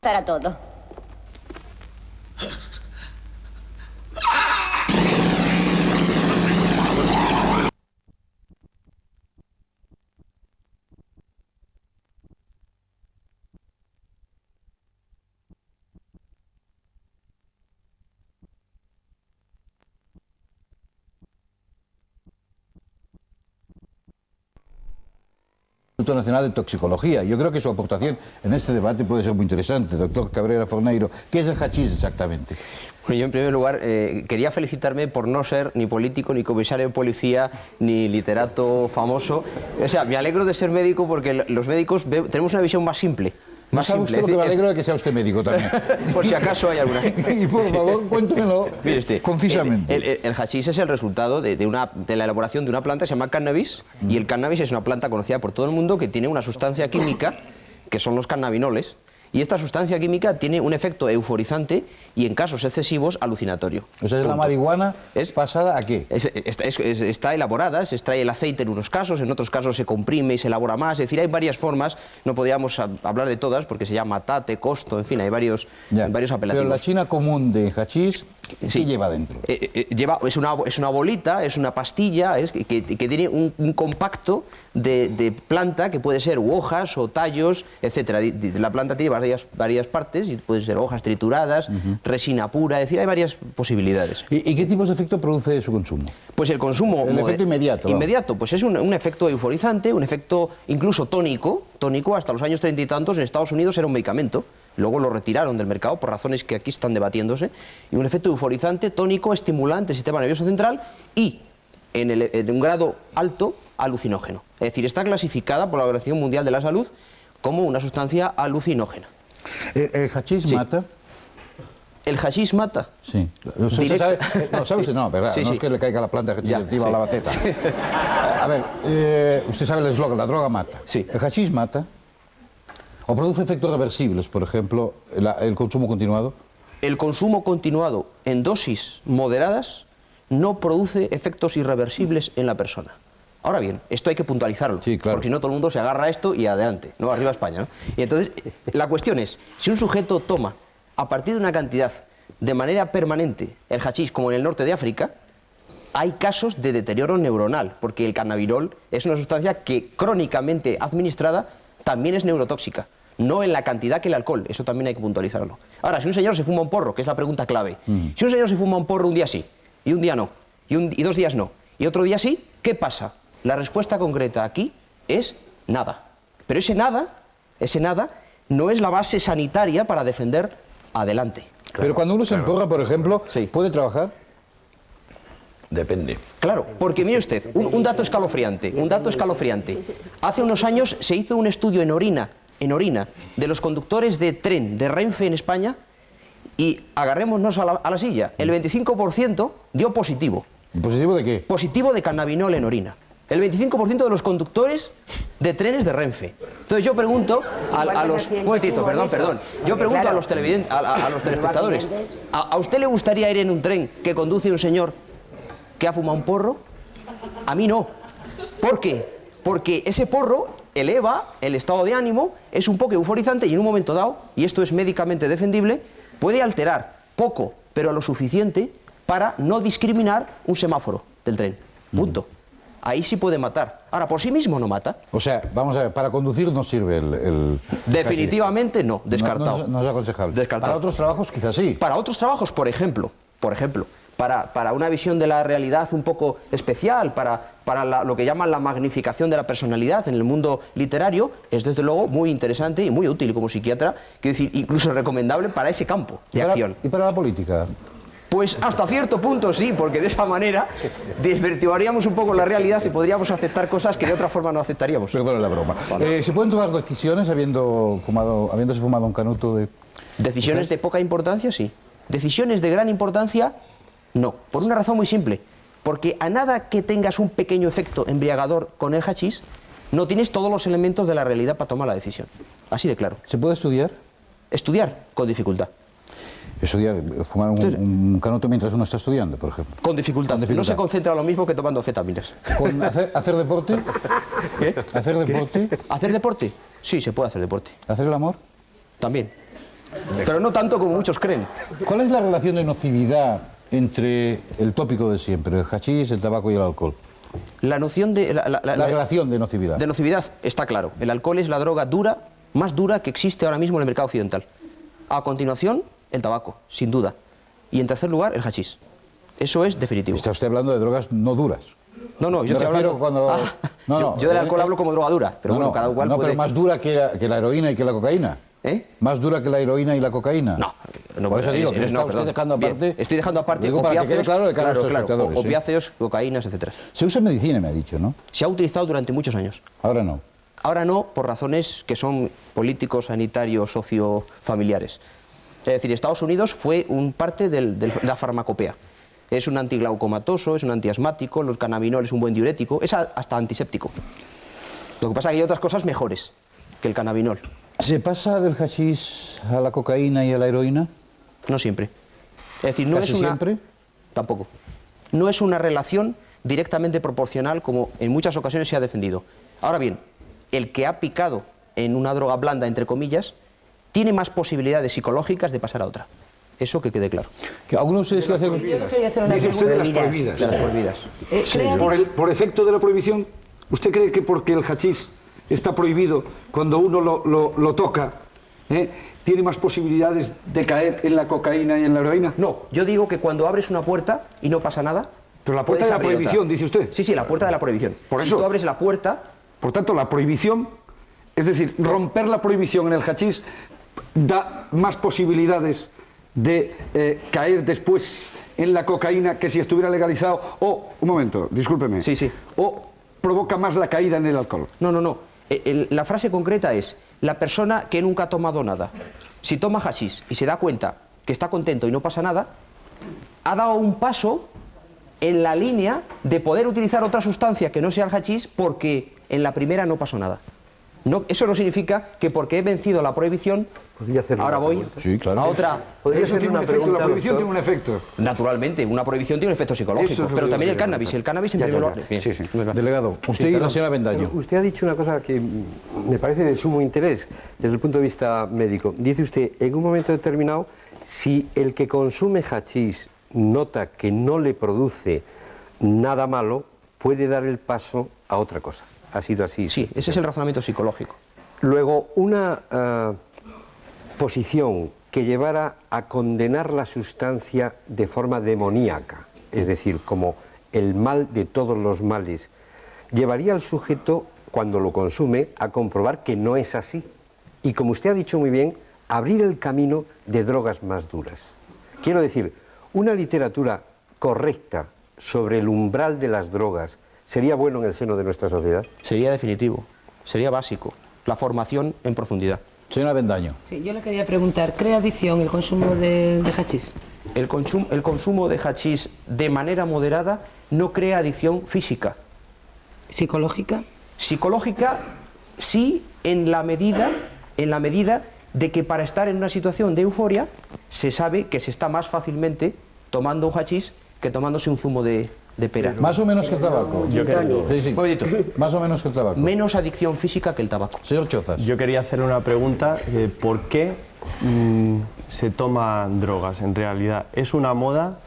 Para todo. Instituto Nacional de Toxicología. Yo creo que su aportación en este debate puede ser muy interesante. Doctor Cabrera Forneiro, ¿qué es el hachís exactamente? Bueno, yo en primer lugar quería felicitarme por no ser ni político, ni comisario de policía, ni literato famoso. O sea, me alegro de ser médico porque los médicos tenemos una visión más simple. Más sabe usted lo que me alegro de que sea usted médico también. Por si acaso hay alguna. Y por favor, cuéntemelo concisamente. El hachís es el resultado de la elaboración de una planta que se llama cannabis, y el cannabis es una planta conocida por todo el mundo que tiene una sustancia química, que son los cannabinoles, y esta sustancia química tiene un efecto euforizante y en casos excesivos alucinatorio. O sea, la marihuana es pasada ¿a qué? Está elaborada, se extrae el aceite en unos casos, en otros casos se comprime y se elabora más. Es decir, hay varias formas, no podríamos hablar de todas porque se llama tate, costo, en fin, hay varios apelativos. Pero la china común de hachís, ¿qué lleva dentro? Es una bolita, es una pastilla que tiene un compacto de planta que puede ser hojas o tallos, etcétera. La planta tiene varias partes y pueden ser hojas trituradas, resina pura, es decir, hay varias posibilidades. ¿Y qué tipos de efecto produce su consumo? Pues el consumo... El efecto inmediato. Inmediato, pues es un efecto euforizante, un efecto incluso tónico, hasta los años 30 y tantos en Estados Unidos era un medicamento. Luego lo retiraron del mercado por razones que aquí están debatiéndose. Y un efecto euforizante, tónico, estimulante del sistema nervioso central y, en un grado alto, alucinógeno. Es decir, está clasificada por la Organización Mundial de la Salud como una sustancia alucinógena. ¿El hachís mata? ¿El hachís mata? Sí. ¿Usted sabe? No, ¿sabe usted? No, ¿verdad? Sí, no sí. es que le caiga la planta de hachís encima a la baceta. Sí. A ver, usted sabe el eslogan, la droga mata. Sí. ¿El hachís mata? ¿O produce efectos reversibles, por ejemplo, el consumo continuado? El consumo continuado en dosis moderadas no produce efectos irreversibles en la persona. Ahora bien, esto hay que puntualizarlo, sí, claro, porque si no todo el mundo se agarra a esto y adelante, ¿no? Arriba España, ¿no? Y entonces, la cuestión es, si un sujeto toma a partir de una cantidad de manera permanente el hachís, como en el norte de África, hay casos de deterioro neuronal, porque el cannabinol es una sustancia que crónicamente administrada también es neurotóxica, no en la cantidad que el alcohol, eso también hay que puntualizarlo. Ahora, si un señor se fuma un porro, que es la pregunta clave, si un señor se fuma un porro un día sí, y un día no, y 2 días no, y otro día sí, ¿qué pasa? La respuesta concreta aquí es nada. Pero ese nada no es la base sanitaria para defender adelante. Claro, pero cuando uno se emporra, por ejemplo, sí, ¿puede trabajar? Depende. Claro, porque mire usted, un dato escalofriante, Hace unos años se hizo un estudio en orina, de los conductores de tren de Renfe en España, y agarrémonos a la silla, el 25% dio positivo. ¿Positivo de qué? Positivo de cannabinol en orina. El 25% de los conductores de trenes de Renfe. Entonces yo pregunto a los... Un momentito, perdón. Yo pregunto a los televidentes, a los telespectadores, ¿a usted le gustaría ir en un tren que conduce un señor que ha fumado un porro? A mí no. ¿Por qué? Porque ese porro eleva el estado de ánimo, es un poco euforizante y en un momento dado, y esto es médicamente defendible, puede alterar poco, pero lo suficiente para no discriminar un semáforo del tren. Punto. Ahí sí puede matar. Ahora, por sí mismo no mata. O sea, vamos a ver, para conducir no sirve el definitivamente no, descartado. No es aconsejable. Descartado. Para otros trabajos quizás sí. Para otros trabajos, por ejemplo, para una visión de la realidad un poco especial, para lo que llaman la magnificación de la personalidad en el mundo literario, es desde luego muy interesante y muy útil como psiquiatra, quiero decir, incluso recomendable para ese campo de acción. ¿Y para la política? Pues hasta cierto punto sí, porque de esa manera desvirtuaríamos un poco la realidad y podríamos aceptar cosas que de otra forma no aceptaríamos. Perdone la broma. Vale. ¿Se pueden tomar decisiones habiéndose fumado un canuto de...? Decisiones de poca importancia, sí. Decisiones de gran importancia, no. Por una razón muy simple. Porque a nada que tengas un pequeño efecto embriagador con el hachís, no tienes todos los elementos de la realidad para tomar la decisión. Así de claro. ¿Se puede estudiar? Estudiar con dificultad. Estudiar, fumar un canuto mientras uno está estudiando, por ejemplo. Con dificultad. No se concentra lo mismo que tomando anfetaminas. ¿Hacer deporte? ¿Qué? ¿Hacer deporte? ¿Hacer deporte? Sí, se puede hacer deporte. ¿Hacer el amor? También. pero no tanto como muchos creen. ¿Cuál es la relación de nocividad entre el tópico de siempre, el hachís, el tabaco y el alcohol? La noción de... La relación de nocividad. De nocividad está claro. El alcohol es la droga dura, más dura que existe ahora mismo en el mercado occidental. A continuación, el tabaco, sin duda. Y en tercer lugar, el hachís. Eso es definitivo. Está usted hablando de drogas no duras. No, yo Me estoy refiero hablando... cuando... yo del alcohol hablo como droga dura, pero bueno, cada cual puede... pero más dura que la heroína y que la cocaína. ¿Eh? ¿Más dura que la heroína y la cocaína? No, por eso digo que está perdón. usted dejando aparte... Bien, estoy dejando aparte digo para que quede claro de cara a nuestros espectadores, ¿sí? Opiáceos, cocaínas, etcétera. Se usa en medicina, me ha dicho, ¿no? Se ha utilizado durante muchos años. Ahora no. Ahora no, por razones que son políticos, sanitarios, sociofamiliares. Es decir, Estados Unidos fue un parte de la farmacopea. Es un antiglaucomatoso, es un antiasmático, el cannabinol es un buen diurético, es hasta antiséptico. Lo que pasa es que hay otras cosas mejores que el cannabinol. ¿Se pasa del hachís a la cocaína y a la heroína? No siempre. Es decir, no ¿Casi es una... siempre? Tampoco. No es una relación directamente proporcional como en muchas ocasiones se ha defendido. Ahora bien, el que ha picado en una droga blanda, entre comillas, tiene más posibilidades psicológicas de pasar a otra. Eso que quede claro. ¿Algunos de ustedes que hacen...? Yo quería hacer una Dice usted de las pregunta. prohibidas. De las prohibidas. Por efecto de la prohibición, ¿usted cree que porque el hachís está prohibido, cuando uno lo toca, tiene más posibilidades de caer en la cocaína y en la heroína? No, yo digo que cuando abres una puerta y no pasa nada... Pero la puerta de la puedes abrir prohibición, otra. dice usted. Sí, la puerta de la prohibición. Por Si eso. tú abres la puerta... Por tanto, la prohibición, es decir, romper la prohibición en el hachís da más posibilidades de caer después en la cocaína que si estuviera legalizado, o, un momento, discúlpeme, Sí. o provoca más la caída en el alcohol. No. La frase concreta es, la persona que nunca ha tomado nada, si toma hachís y se da cuenta que está contento y no pasa nada, ha dado un paso en la línea de poder utilizar otra sustancia que no sea el hachís porque en la primera no pasó nada. No, eso no significa que porque he vencido la prohibición, ahora voy Sí, claro. a otra... Eso tiene un efecto, la prohibición tiene un efecto. Naturalmente, una prohibición tiene un efecto psicológico, Eso es lo pero que también yo el quería cannabis. preguntar. El cannabis en Ya, primer ya. lugar. Bien. Sí, sí. Delegado, usted y la señora Bendaño. Usted ha dicho una cosa que me parece de sumo interés desde el punto de vista médico. Dice usted, en un momento determinado, si el que consume hachís nota que no le produce nada malo, puede dar el paso a otra cosa. Ha sido así. Sí, ese es el razonamiento psicológico. Luego, una posición que llevara a condenar la sustancia de forma demoníaca, es decir, como el mal de todos los males, llevaría al sujeto, cuando lo consume, a comprobar que no es así. Y como usted ha dicho muy bien, abrir el camino de drogas más duras. Quiero decir, una literatura correcta sobre el umbral de las drogas sería bueno en el seno de nuestra sociedad. Sería definitivo, sería básico. La formación en profundidad. Señora Bendaño. Sí, yo le quería preguntar, ¿crea adicción el consumo de hachís? El consumo de hachís de manera moderada no crea adicción física. ¿Psicológica? Psicológica, sí, en la medida de que para estar en una situación de euforia se sabe que se está más fácilmente tomando un hachís que tomándose un zumo de pera. Más o menos que el tabaco. Sí. Un momentito. Más o menos que el tabaco. Menos adicción física que el tabaco. Señor Chozas. Yo quería hacer una pregunta, ¿por qué se toman drogas en realidad? ¿Es una moda?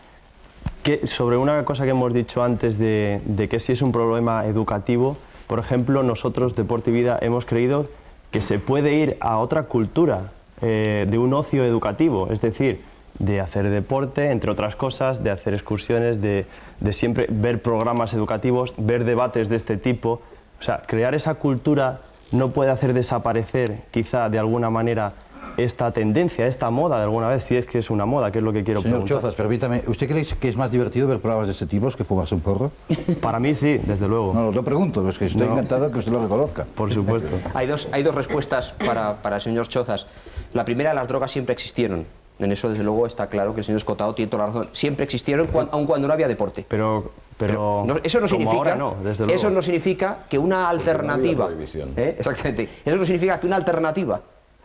Sobre una cosa que hemos dicho antes de que si es un problema educativo, por ejemplo, nosotros, Deporte y Vida, hemos creído que se puede ir a otra cultura de un ocio educativo, es decir, de hacer deporte, entre otras cosas, de hacer excursiones, de siempre ver programas educativos, ver debates de este tipo. O sea, crear esa cultura no puede hacer desaparecer, quizá, de alguna manera, esta tendencia, esta moda de alguna vez, si es que es una moda, que es lo que quiero Señor preguntar. Chozas, permítame, ¿usted cree que es más divertido ver programas de este tipo que fumarse un porro? Para mí sí, desde luego. No, lo pregunto, es que estoy encantado que usted lo reconozca. Por supuesto. Hay dos respuestas para el señor Chozas. La primera, las drogas siempre existieron. En eso, desde luego, está claro que el señor Escotado tiene toda la razón. Siempre existieron, aun cuando no había deporte. Pero eso no como significa, ahora no, desde luego. eso no significa que una alternativa, prohibición. exactamente, eso no significa que una alternativa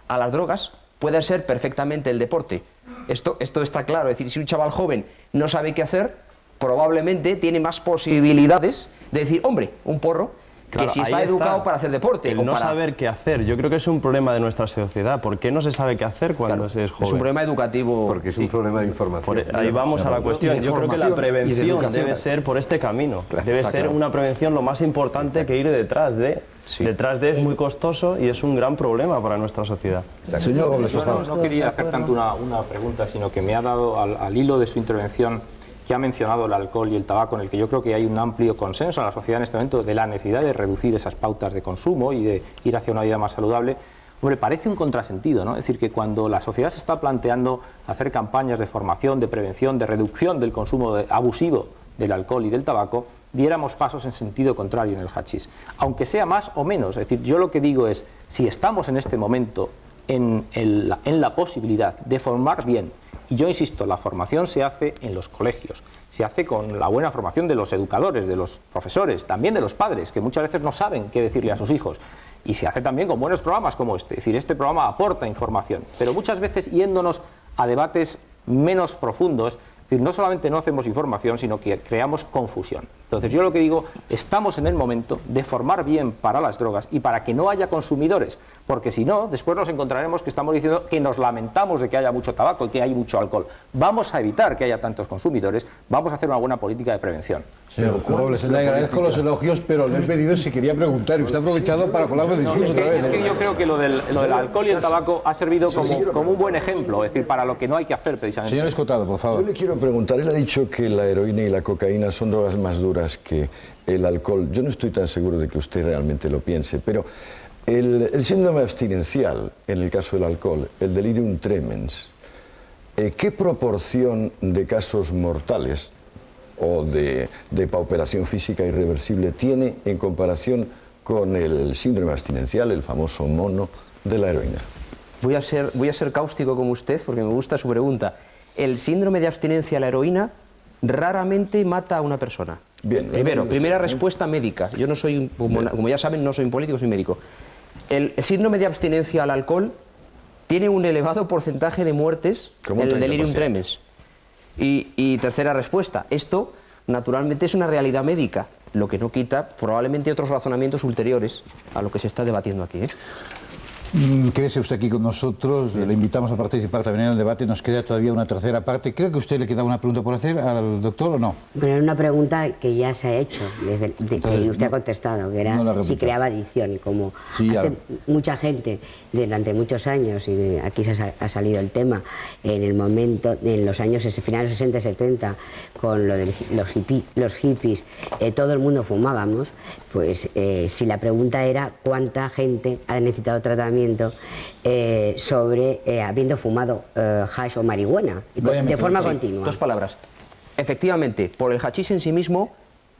a las drogas pueda ser perfectamente el deporte. Esto está claro. Es decir, si un chaval joven no sabe qué hacer, probablemente tiene más posibilidades de decir, hombre, un porro, Claro, que si ahí está educado para hacer deporte. El o no para... saber qué hacer. Yo creo que es un problema de nuestra sociedad. ¿Por qué no se sabe qué hacer cuando se es joven? Es un problema educativo. Porque es un problema de información. Ahí vamos a la cuestión. Yo creo que la prevención educación. debe ser por este camino. Debe ser una prevención lo más importante que ir detrás de. Detrás de es muy costoso y es un gran problema para nuestra sociedad. Señor Robles, por Yo favor. no quería hacer tanto una pregunta, sino que me ha dado al hilo de su intervención, que ha mencionado el alcohol y el tabaco, en el que yo creo que hay un amplio consenso en la sociedad en este momento de la necesidad de reducir esas pautas de consumo y de ir hacia una vida más saludable. Hombre, parece un contrasentido, ¿no? Es decir, que cuando la sociedad se está planteando hacer campañas de formación, de prevención, de reducción del consumo abusivo del alcohol y del tabaco, diéramos pasos en sentido contrario en el hachís, aunque sea más o menos. Es decir, yo lo que digo es, si estamos en este momento en la posibilidad de formar bien, y yo insisto, la formación se hace en los colegios, se hace con la buena formación de los educadores, de los profesores, también de los padres, que muchas veces no saben qué decirle a sus hijos, y se hace también con buenos programas como este. Es decir, este programa aporta información, pero muchas veces yéndonos a debates menos profundos. Es decir, no solamente no hacemos información, sino que creamos confusión. Entonces, yo lo que digo, estamos en el momento de formar bien para las drogas y para que no haya consumidores, porque si no, después nos encontraremos que estamos diciendo que nos lamentamos de que haya mucho tabaco y que hay mucho alcohol. Vamos a evitar que haya tantos consumidores, vamos a hacer una buena política de prevención. Señor Robles, le agradezco los elogios, pero le he pedido si quería preguntar y usted ha aprovechado para colarme el discurso otra vez. Es que yo creo que lo del alcohol y el tabaco ha servido como un buen ejemplo, es decir, para lo que no hay que hacer precisamente. Señor Escotado, por favor. Yo le quiero preguntar, él ha dicho que la heroína y la cocaína son drogas más duras que el alcohol. Yo no estoy tan seguro de que usted realmente lo piense, pero el síndrome abstinencial, en el caso del alcohol, el delirium tremens, ¿qué proporción de casos mortales o de pauperación física irreversible tiene en comparación con el síndrome abstinencial, el famoso mono de la heroína? Voy a ser cáustico como usted porque me gusta su pregunta. El síndrome de abstinencia a la heroína raramente mata a una persona. Bien. Primera respuesta médica. Yo no soy, como ya saben, no soy un político, soy médico. El síndrome de abstinencia al alcohol tiene un elevado porcentaje de muertes en el delirium tremens. Y tercera respuesta, esto naturalmente es una realidad médica, lo que no quita probablemente otros razonamientos ulteriores a lo que se está debatiendo aquí. Quédese usted aquí con nosotros, le invitamos a participar también en el debate, nos queda todavía una tercera parte. Creo que a usted le queda una pregunta por hacer al doctor, ¿o no? Bueno, una pregunta que ya se ha hecho, que usted ha contestado, que era si creaba adicción, y como hace mucha gente durante muchos años, y aquí ha salido el tema, en los años finales 60 70, con lo de los hippies, todo el mundo fumábamos, pues si la pregunta era cuánta gente ha necesitado tratamiento habiendo fumado hash o marihuana de forma continua. Dos palabras. Efectivamente, por el hachís en sí mismo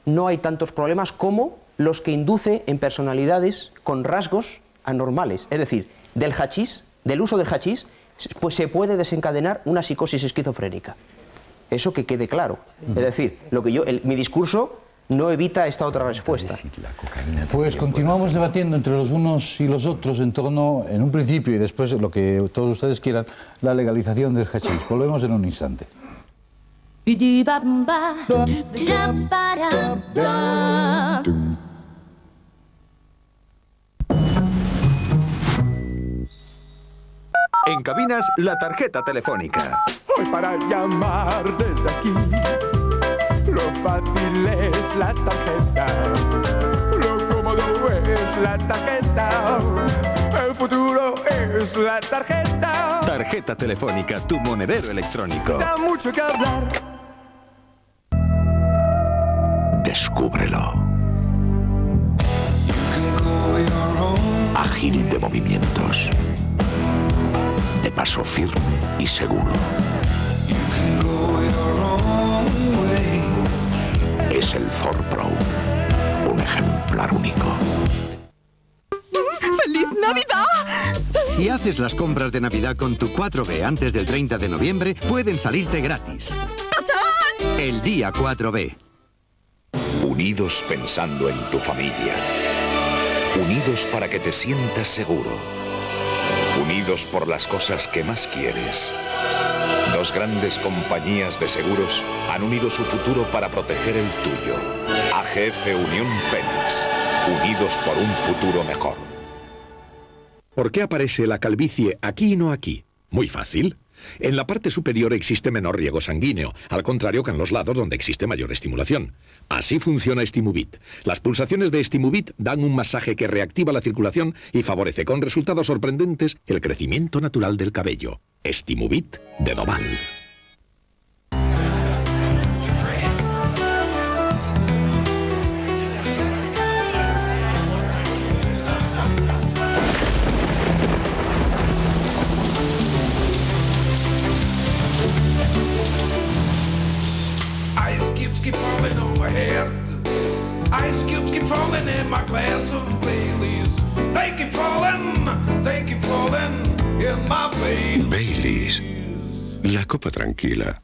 no hay tantos problemas como los que induce en personalidades con rasgos anormales. Es decir, del uso del hachís, pues se puede desencadenar una psicosis esquizofrénica. Eso que quede claro. Es decir, mi discurso no evita esta otra respuesta. Pues continuamos debatiendo entre los unos y los otros en torno, en un principio y después lo que todos ustedes quieran, la legalización del hachís. Volvemos en un instante. En cabinas, la tarjeta telefónica. Hoy para llamar desde aquí, lo fácil es la tarjeta, lo cómodo es la tarjeta, el futuro es la tarjeta. Tarjeta telefónica, tu monedero electrónico. Da mucho que hablar. Descúbrelo. Ágil de movimientos. De paso firme y seguro. Es el Ford Pro, un ejemplar único. ¡Feliz Navidad! Si haces las compras de Navidad con tu 4B antes del 30 de noviembre, pueden salirte gratis. ¡Tachán! El día 4B. Unidos pensando en tu familia. Unidos para que te sientas seguro. Unidos por las cosas que más quieres. Dos grandes compañías de seguros han unido su futuro para proteger el tuyo. AGF Unión Fénix. Unidos por un futuro mejor. ¿Por qué aparece la calvicie aquí y no aquí? Muy fácil. En la parte superior existe menor riego sanguíneo, al contrario que en los lados donde existe mayor estimulación. Así funciona Estimubit. Las pulsaciones de Estimubit dan un masaje que reactiva la circulación y favorece con resultados sorprendentes el crecimiento natural del cabello. Estimubit de Doval. Keep falling on my head. Ice cubes keep falling in my glass of Baileys. They keep falling in my Baileys. Baileys, la copa tranquila.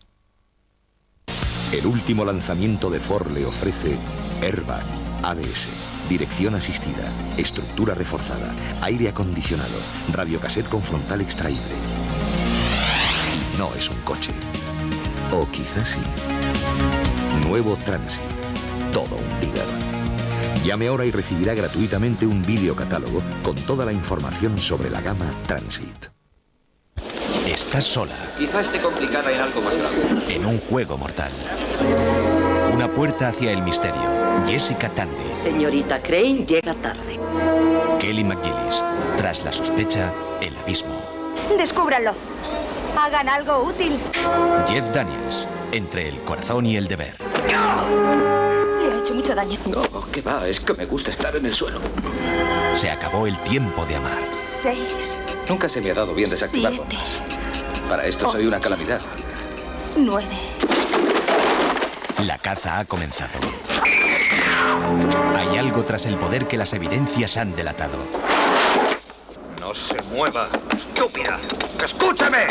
El último lanzamiento de Ford le ofrece Airbag, ABS, dirección asistida, estructura reforzada, aire acondicionado, radiocassette con frontal extraíble. Y no es un coche. O quizás sí. Nuevo Transit. Todo un líder. Llame ahora y recibirá gratuitamente un videocatálogo con toda la información sobre la gama Transit. Estás sola. Quizá esté complicada en algo más grave. En un juego mortal. Una puerta hacia el misterio. Jessica Tandy. Señorita Crane llega tarde. Kelly McGillis. Tras la sospecha, el abismo. Descúbranlo. Hagan algo útil. Jeff Daniels. Entre el corazón y el deber. Le ha hecho mucho daño. No, que va, es que me gusta estar en el suelo. Se acabó el tiempo de amar. 6. Nunca se me ha dado bien desactivarlo. 7. Para esto soy una calamidad. 9. La caza ha comenzado. Hay algo tras el poder que las evidencias han delatado. No se mueva, estúpida. ¡Escúchame!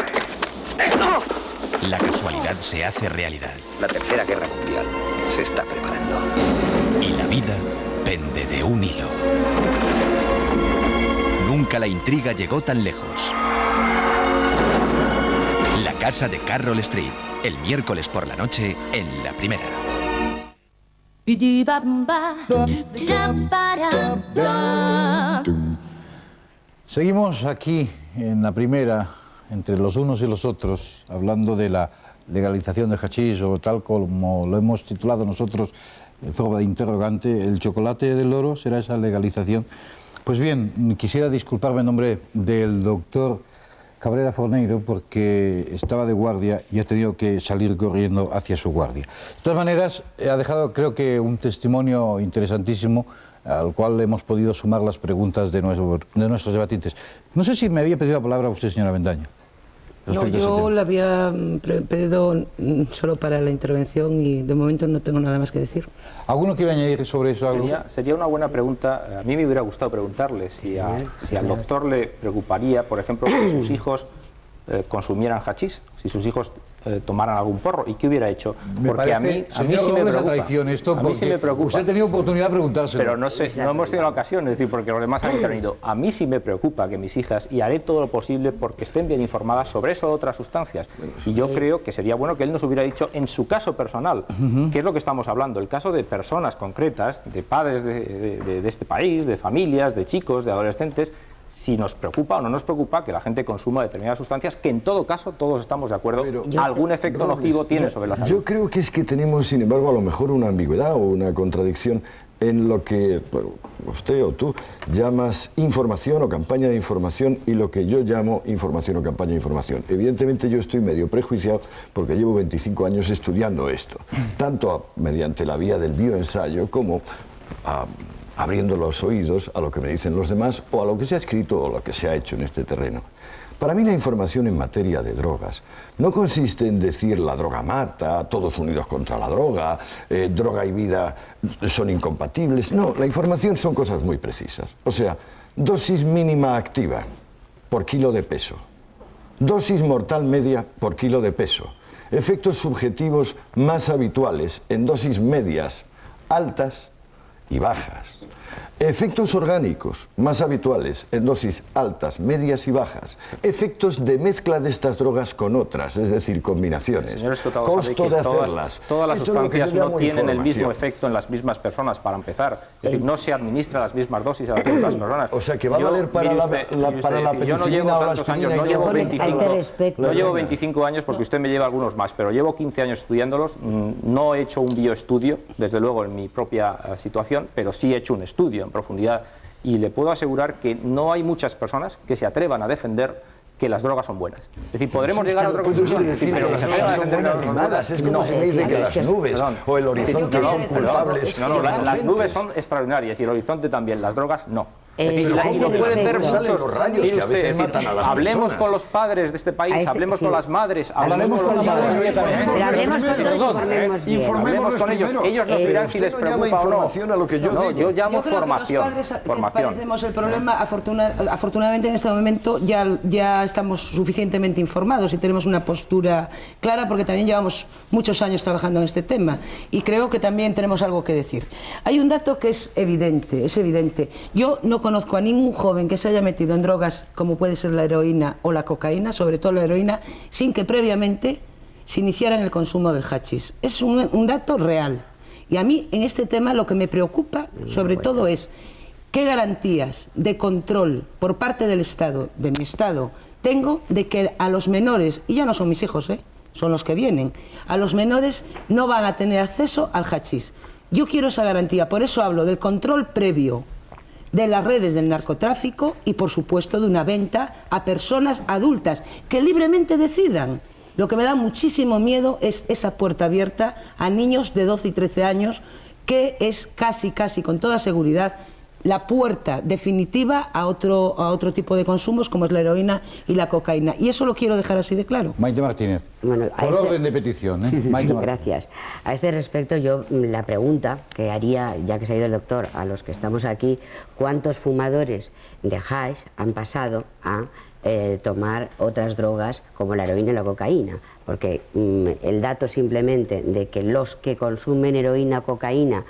La casualidad se hace realidad. La Tercera Guerra Mundial se está preparando. Y la vida pende de un hilo. Nunca la intriga llegó tan lejos. La casa de Carroll Street, el miércoles por la noche en La Primera. Seguimos aquí en La Primera, entre los unos y los otros, hablando de la legalización del hachís, o tal como lo hemos titulado nosotros en forma de interrogante, ¿el chocolate del oro será esa legalización? Pues bien, quisiera disculparme en nombre del doctor Cabrera Forneiro porque estaba de guardia y ha tenido que salir corriendo hacia su guardia. De todas maneras, ha dejado, creo que, un testimonio interesantísimo al cual hemos podido sumar las preguntas de nuestros debatientes. No sé si me había pedido la palabra usted, señora Bendaño. No, yo la había pedido solo para la intervención y de momento no tengo nada más que decir. ¿Alguno quiere añadir sobre eso algo? Sería una buena pregunta. A mí me hubiera gustado preguntarle si al doctor le preocuparía, por ejemplo, que sus hijos consumieran hachís, si sus hijos tomaran algún porro, ¿y qué hubiera hecho? Porque a mí sí me preocupa. Traición esto, a mí sí me preocupa. Usted ha tenido oportunidad de preguntárselo. Pero no hemos tenido la ocasión, es decir, porque los demás han intervenido. A mí sí me preocupa que mis hijas, y haré todo lo posible porque estén bien informadas sobre eso o otras sustancias. Y yo creo que sería bueno que él nos hubiera dicho en su caso personal, qué es lo que estamos hablando, el caso de personas concretas, de padres de este país, de familias, de chicos, de adolescentes, si nos preocupa o no nos preocupa que la gente consuma determinadas sustancias que en todo caso todos estamos de acuerdo, algún efecto nocivo tiene sobre la salud. Yo creo que es que tenemos, sin embargo, a lo mejor una ambigüedad o una contradicción en lo que usted o tú llamas información o campaña de información y lo que yo llamo información o campaña de información. Evidentemente yo estoy medio prejuiciado porque llevo 25 años estudiando esto, tanto mediante la vía del bioensayo como abriendo los oídos a lo que me dicen los demás o a lo que se ha escrito o lo que se ha hecho en este terreno. Para mí la información en materia de drogas no consiste en decir la droga mata, todos unidos contra la droga, droga y vida son incompatibles. No, la información son cosas muy precisas. O sea, dosis mínima activa por kilo de peso, dosis mortal media por kilo de peso, efectos subjetivos más habituales en dosis medias altas y bajas. Efectos orgánicos más habituales en dosis altas, medias y bajas. Efectos de mezcla de estas drogas con otras, es decir, combinaciones. Señor Escotado, costo de sabe que hacerlas. Todas las sustancias no tienen el mismo información. efecto en las mismas personas, para empezar. Es decir, no se administra las mismas dosis a las mismas personas. O sea, que va a valer para yo no llevo tantos años, no llevo 25 años, porque usted me lleva algunos más, pero llevo 15 años estudiándolos. No he hecho un bioestudio, desde luego, en mi propia situación, pero sí he hecho un estudio en profundidad, y le puedo asegurar que no hay muchas personas que se atrevan a defender que las drogas son buenas. Es decir, podremos llegar a otra conclusión, pero que se atrevan a defender que las drogas es como si me dice que las nubes o el horizonte son culpables. No, las nubes son extraordinarias y el horizonte también, las drogas no. Es decir, lo pueden ver muchos. Mire usted, hablemos con los padres de este país, hablemos con las madres, hablemos con los padres, informemos con ellos. Ellos nos dirán si les preocupa o no. No, yo llamo formación. Yo creo que los padres padecemos el problema. Afortunadamente en este momento ya estamos suficientemente informados y tenemos una postura clara, porque también llevamos muchos años trabajando en este tema y creo que también tenemos algo que decir. Hay un dato que es evidente, Yo no conozco a ningún joven que se haya metido en drogas como puede ser la heroína o la cocaína, sobre todo la heroína, sin que previamente se iniciara en el consumo del hachís. Es un dato real. Y a mí en este tema lo que me preocupa sobre todo es qué garantías de control por parte del Estado, de mi Estado, tengo de que a los menores, y ya no son mis hijos, son los que vienen, a los menores no van a tener acceso al hachís. Yo quiero esa garantía, por eso hablo del control previo de las redes del narcotráfico y, por supuesto, de una venta a personas adultas que libremente decidan. Lo que me da muchísimo miedo es esa puerta abierta a niños de 12 y 13 años, que es casi con toda seguridad la puerta definitiva a otro tipo de consumos, como es la heroína y la cocaína. Y eso lo quiero dejar así de claro. Maite Martínez, bueno, por orden de petición. Gracias. A este respecto, yo la pregunta que haría, ya que se ha ido el doctor, a los que estamos aquí, ¿cuántos fumadores de hash han pasado a tomar otras drogas como la heroína y la cocaína? Porque el dato simplemente de que los que consumen heroína o cocaína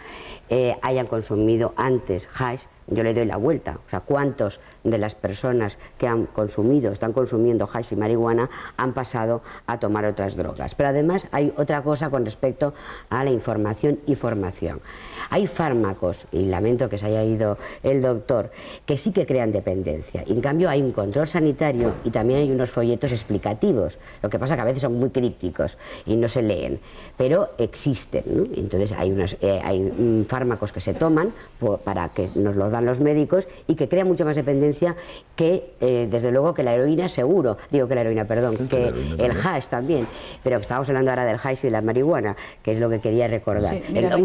hayan consumido antes hash, yo le doy la vuelta. O sea, ¿cuántos de las personas que están consumiendo hash y marihuana han pasado a tomar otras drogas? Pero además hay otra cosa con respecto a la información y formación. Hay fármacos, y lamento que se haya ido el doctor, que sí que crean dependencia. Y en cambio hay un control sanitario y también hay unos folletos explicativos. Lo que pasa que a veces son muy crípticos y no se leen, pero existen, ¿no? Entonces hay fármacos que se toman para que nos los dan los médicos y que crean mucha más dependencia que, desde luego, que la heroína seguro. Digo que la heroína, perdón, que el hash también. Pero que estamos hablando ahora del hash y de la marihuana, que es lo que quería recordar. Sí, mira,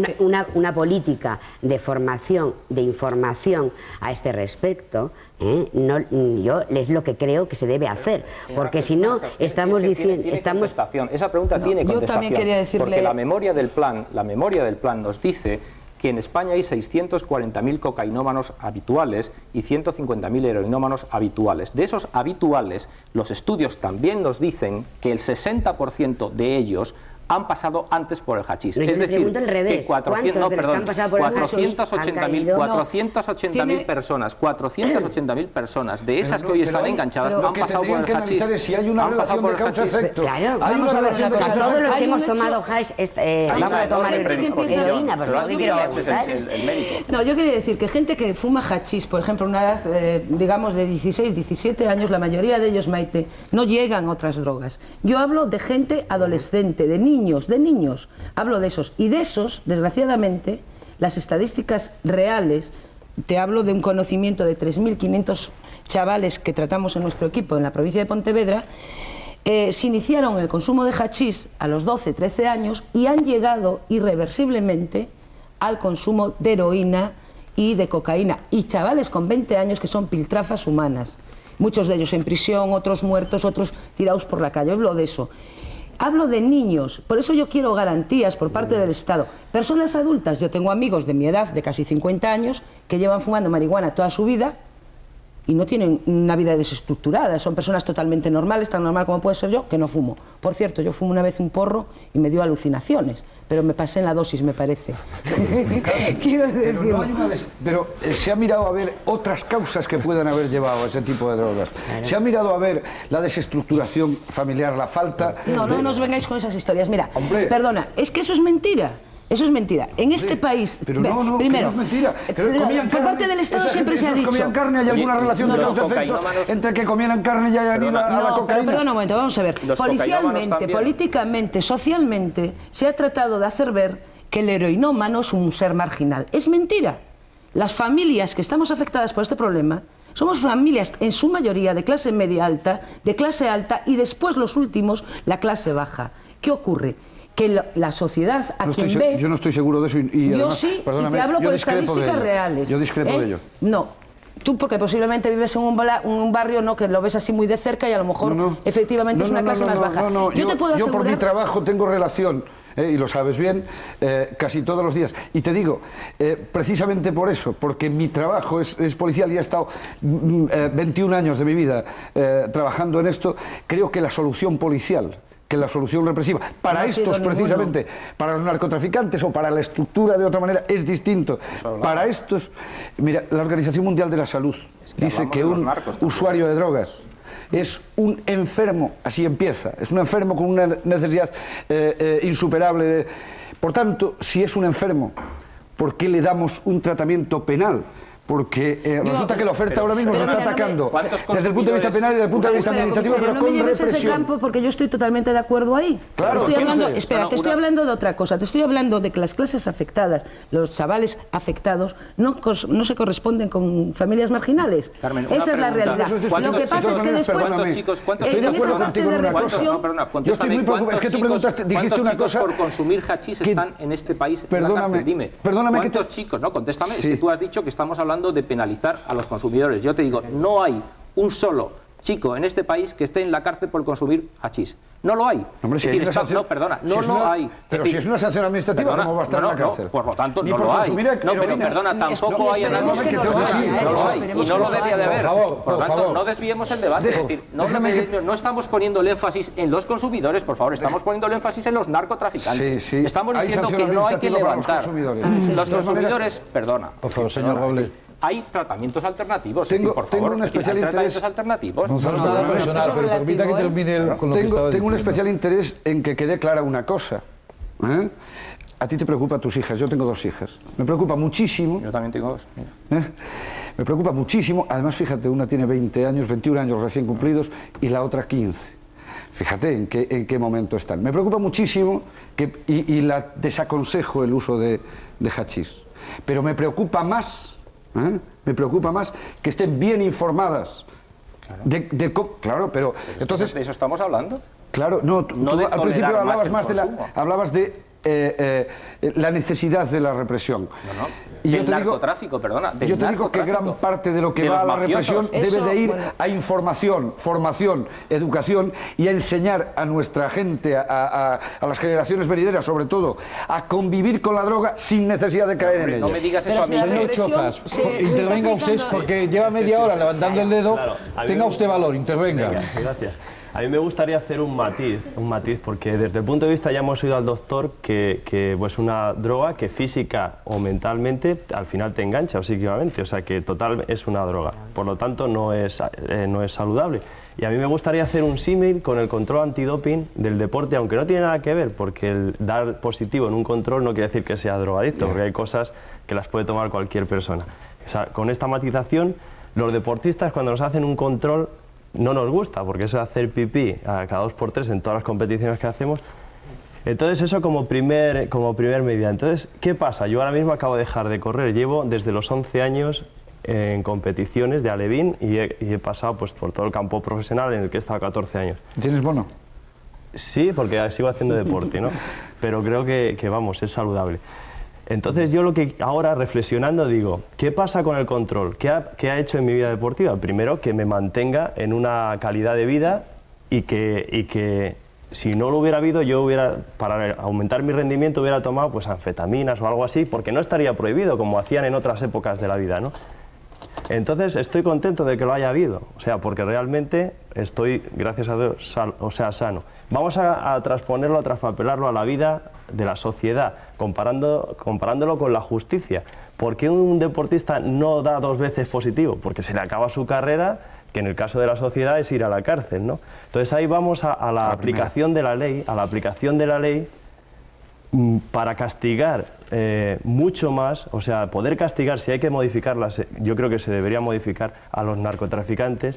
una política de formación, de información a este respecto, es lo que creo que se debe hacer, porque si no estamos diciendo... Esa pregunta tiene contestación. Yo también quería decirle... Porque la memoria del plan nos dice que en España hay 640.000 cocainómanos habituales y 150.000 heroinómanos habituales. De esos habituales, los estudios también nos dicen que el 60% de ellos han pasado antes por el hachís. Es decir, que 480.000 personas, de esas que hoy están enganchadas, han pasado por el hachís. Si hay una relación de causa-efecto. Vamos a ver, todos los que hemos tomado hash vamos a tomar heroína, pero no quiero preguntar. No, yo quería decir que gente que fuma hachís, por ejemplo, una edad, digamos, de 16, 17 años, la mayoría de ellos, Maite, no llegan a otras drogas. Yo hablo de gente adolescente, de niños, hablo de esos. Y de esos, desgraciadamente, las estadísticas reales, te hablo de un conocimiento de 3.500 chavales que tratamos en nuestro equipo en la provincia de Pontevedra, se iniciaron el consumo de hachís a los 12, 13 años y han llegado irreversiblemente al consumo de heroína y de cocaína. Y chavales con 20 años que son piltrafas humanas. Muchos de ellos en prisión, otros muertos, otros tirados por la calle. Hablo de eso. Hablo de niños, por eso yo quiero garantías por parte del Estado. Personas adultas, yo tengo amigos de mi edad, de casi 50 años, que llevan fumando marihuana toda su vida y no tienen una vida desestructurada, son personas totalmente normales, tan normal como puede ser yo, que no fumo. Por cierto, yo fumo una vez un porro y me dio alucinaciones, pero me pasé en la dosis, me parece. Quiero decirlo. Pero se ha mirado a ver otras causas que puedan haber llevado a ese tipo de drogas. Se ha mirado a ver la desestructuración familiar, la falta... No os vengáis con esas historias. Mira, perdona, es que eso es mentira. Eso es mentira. En este país... Pero no, primero, que no es mentira. Por parte del Estado siempre se ha dicho... ¿Comían carne? ¿Hay alguna relación de los efectos entre que comieran carne y hayan ido a la cocaína? Perdona un momento, vamos a ver. Policialmente, políticamente, socialmente, se ha tratado de hacer ver que el heroinómano es un ser marginal. Es mentira. Las familias que estamos afectadas por este problema somos familias, en su mayoría, de clase media alta, de clase alta y después, los últimos, la clase baja. ¿Qué ocurre? Que la sociedad a quien ve... Yo no estoy seguro de eso y yo además, sí, y te hablo por estadísticas reales. Yo discrepo de ello. No, tú porque posiblemente vives en un barrio no que lo ves así muy de cerca y a lo mejor efectivamente es una clase más baja. Yo te puedo asegurar... Yo por mi trabajo tengo relación, y lo sabes bien, casi todos los días. Y te digo, precisamente por eso, porque mi trabajo es policial y he estado 21 años de mi vida trabajando en esto, creo que la solución policial, que la solución represiva, para estos precisamente, para los narcotraficantes o para la estructura de otra manera, es distinto. Para estos, mira, la Organización Mundial de la Salud dice que un usuario de drogas es un enfermo, así empieza, es un enfermo con una necesidad insuperable. Por tanto, si es un enfermo, ¿por qué le damos un tratamiento penal? Porque resulta que la oferta ahora mismo se está atacando desde el punto de vista penal y desde el punto de vista administrativo, pero no me lleves a ese campo porque yo estoy totalmente de acuerdo ahí. Claro, estoy hablando, espera, te estoy hablando de otra cosa. Te estoy hablando de que las clases afectadas, los chavales afectados, no se corresponden con familias marginales. Carmen, esa es la realidad. Lo que pasa es que después... Estoy de acuerdo contigo en una cosa. Yo estoy muy preocupado. Es que tú preguntaste, dijiste una cosa... ¿Cuántos chicos por consumir hachís están en este país en la cárcel? Dime. ¿Cuántos chicos? No, contéstame. Es que tú has dicho que estamos hablando de penalizar a los consumidores. Yo te digo, no hay un solo chico en este país que esté en la cárcel por consumir hachís. No lo hay. Hombre, si hay una sanción, no, perdona, no lo hay. Pero si es una sanción administrativa, ¿cómo va a estar en la cárcel? Por lo tanto, no lo hay. No, pero perdona, tampoco hay análisis que no lo hay. Y no lo debía de haber. Por lo tanto, no desviemos el debate. Es decir, no estamos poniendo el énfasis en los consumidores, por favor, estamos poniendo el énfasis en los narcotraficantes. Estamos diciendo que no hay que levantar. Los consumidores, perdona. Por favor, señor Robles. Hay tratamientos alternativos. Tengo un especial interés. Alternativos. No es nada personal, pero permita que termine con lo que estaba diciendo. Tengo un especial interés en que quede clara una cosa. A ti te preocupan tus hijas, yo tengo 2 hijas. Me preocupa muchísimo. Yo también tengo 2. Me preocupa muchísimo. Además, fíjate, una tiene 20 años, 21 años recién cumplidos y la otra 15. Fíjate en qué momento están. Me preocupa muchísimo y la desaconsejo el uso de hachís. Pero me preocupa más que estén bien informadas. Claro, pero entonces... ¿De eso estamos hablando? Claro, no, tú al principio hablabas de la necesidad de la represión. Y el narcotráfico, perdona. Yo te digo que gran parte de lo que va a la represión debe de ir a información, formación, educación y a enseñar a nuestra gente, a las generaciones venideras, sobre todo, a convivir con la droga sin necesidad de caer en ella. No me digas eso a mí. Señor Chozas, intervenga usted porque lleva media hora levantando el dedo. Tenga usted valor, intervenga. Gracias. A mí me gustaría hacer un matiz, porque desde el punto de vista, ya hemos oído al doctor que pues una droga que física o mentalmente al final te engancha o psíquicamente, o sea que total es una droga, por lo tanto no es saludable. Y a mí me gustaría hacer un símil con el control antidoping del deporte, aunque no tiene nada que ver, porque el dar positivo en un control no quiere decir que sea drogadicto, porque hay cosas que las puede tomar cualquier persona. O sea, con esta matización, los deportistas cuando nos hacen un control no nos gusta, porque eso de hacer pipí a cada 2 por 3 en todas las competiciones que hacemos. Entonces eso como primer medida. Entonces, ¿qué pasa? Yo ahora mismo acabo de dejar de correr, llevo desde los 11 años en competiciones de alevín y he pasado pues por todo el campo profesional en el que he estado 14 años. ¿Tienes bono? Sí, porque sigo haciendo deporte, ¿no? Pero creo que vamos, es saludable. Entonces yo lo que ahora reflexionando digo, ¿qué pasa con el control? ¿Qué ha hecho en mi vida deportiva? Primero, que me mantenga en una calidad de vida y que si no lo hubiera habido, yo para aumentar mi rendimiento hubiera tomado pues anfetaminas o algo así, porque no estaría prohibido como hacían en otras épocas de la vida, ¿no? Entonces estoy contento de que lo haya habido, o sea, porque realmente estoy, gracias a Dios, sano. Vamos a transponerlo, a traspapelarlo a la vida de la sociedad, comparándolo con la justicia. ¿Por qué un deportista no da 2 veces positivo? Porque se le acaba su carrera, que en el caso de la sociedad es ir a la cárcel, ¿no? Entonces ahí vamos a la aplicación de la ley, para castigar mucho más, o sea, poder castigar, si hay que modificarlas, yo creo que se debería modificar a los narcotraficantes,